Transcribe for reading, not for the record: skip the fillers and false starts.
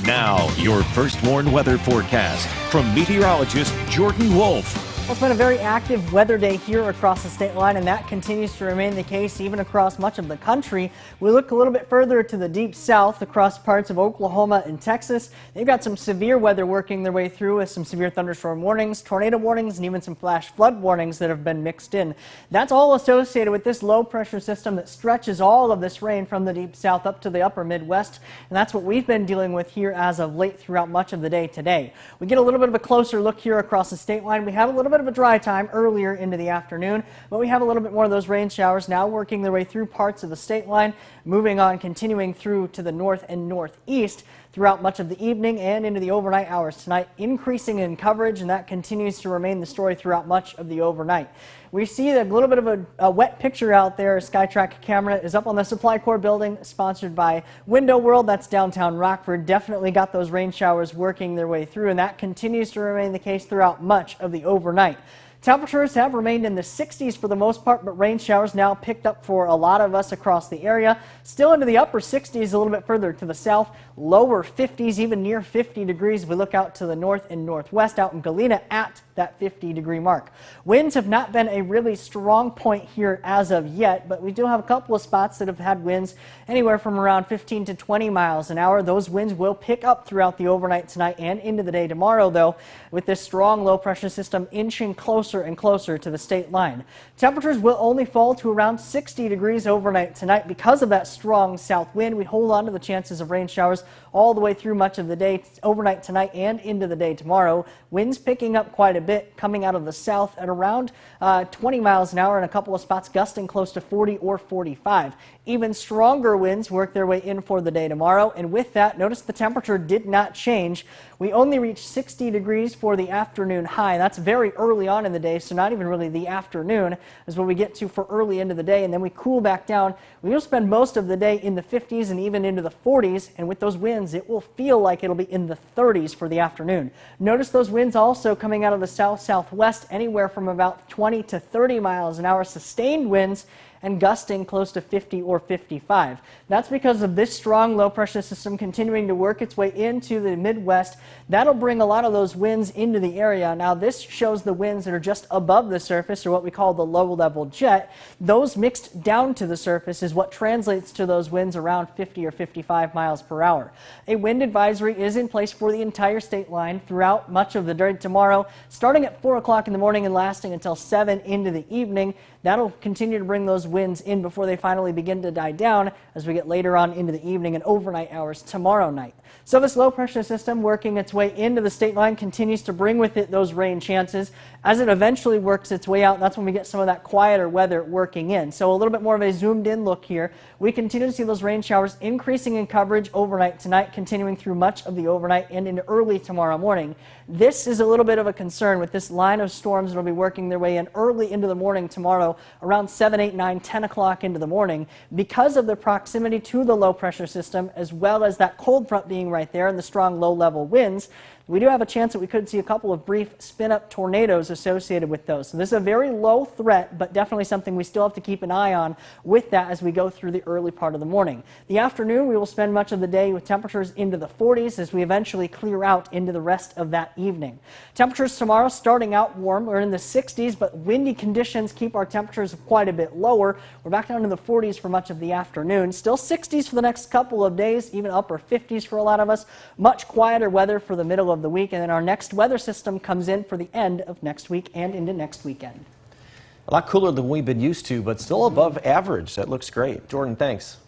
Now, your first warn weather forecast from meteorologist Jordan Wolfe. Well, it's been a very active weather day here across the state line, and that continues to remain the case even across much of the country. We look a little bit further to the deep south across parts of Oklahoma and Texas. They've got some severe weather working their way through with some severe thunderstorm warnings, tornado warnings, and even some flash flood warnings that have been mixed in. That's all associated with this low pressure system that stretches all of this rain from the deep south up to the upper Midwest, and that's what we've been dealing with here as of late throughout much of the day today. We get a little bit of a closer look here across the state line. We have a little bit of a dry time earlier into the afternoon, but we have a little bit more of those rain showers now working their way through parts of the state line, moving on, continuing through to the north and northeast throughout much of the evening and into the overnight hours tonight, increasing in coverage, and that continues to remain the story throughout much of the overnight. We see a little bit of a wet picture out there. A SkyTrack camera is up on the Supply Corps building, sponsored by Window World. That's downtown Rockford. Definitely got those rain showers working their way through, and that continues to remain the case throughout much of the overnight. Temperatures have remained in the 60s for the most part, but rain showers now picked up for a lot of us across the area. Still into the upper 60s a little bit further to the south, lower 50s, even near 50 degrees. We look out to the north and northwest, out in Galena at that 50-degree mark. Winds have not been a really strong point here as of yet, but we do have a couple of spots that have had winds anywhere from around 15 to 20 miles an hour. Those winds will pick up throughout the overnight tonight and into the day tomorrow, though, with this strong low pressure system inching closer and closer to the state line. Temperatures will only fall to around 60 degrees overnight tonight because of that strong south wind. We hold on to the chances of rain showers all the way through much of the day overnight tonight and into the day tomorrow. Winds picking up quite a bit, coming out of the south at around 20 miles an hour, in a couple of spots gusting close to 40 or 45. Even stronger winds work their way in for the day tomorrow, and with that, notice the temperature did not change. We only reached 60 degrees for the afternoon high. That's very early on in the day, so not even really the afternoon is what we get to for early into the day, and then we cool back down. We will spend most of the day in the 50s and even into the 40s, and with those winds, it will feel like it'll be in the 30s for the afternoon. Notice those winds also coming out of the south-southwest, anywhere from about 20 to 30 miles an hour, sustained winds, and gusting close to 50 or 55. That's because of this strong low pressure system continuing to work its way into the Midwest. That'll bring a lot of those winds into the area. Now, this shows the winds that are just above the surface, or what we call the low level jet. Those mixed down to the surface is what translates to those winds around 50 or 55 miles per hour. A wind advisory is in place for the entire state line throughout much of the day tomorrow, starting at 4 o'clock in the morning and lasting until 7 into the evening. That'll continue to bring those winds in before they finally begin to die down as we get later on into the evening and overnight hours tomorrow night. So this low pressure system working its way into the state line continues to bring with it those rain chances. As it eventually works its way out, that's when we get some of that quieter weather working in. So a little bit more of a zoomed in look here. We continue to see those rain showers increasing in coverage overnight tonight, continuing through much of the overnight and into early tomorrow morning. This is a little bit of a concern with this line of storms that will be working their way in early into the morning tomorrow, around 7, 8, 9, 10 o'clock into the morning, because of the proximity to the low pressure system, as well as that cold front being right there and the strong low level winds. We do have a chance that we could see a couple of brief spin-up tornadoes associated with those. So this is a very low threat, but definitely something we still have to keep an eye on with that as we go through the early part of the morning. The afternoon, we will spend much of the day with temperatures into the 40s as we eventually clear out into the rest of that evening. Temperatures tomorrow starting out warm. We're in the 60s, but windy conditions keep our temperatures quite a bit lower. We're back down to the 40s for much of the afternoon. Still 60s for the next couple of days, even upper 50s for a lot of us. Much quieter weather for the middle of the week, and then our next weather system comes in for the end of next week and into next weekend. A lot cooler than we've been used to, but still above average. That looks great. Jordan, thanks.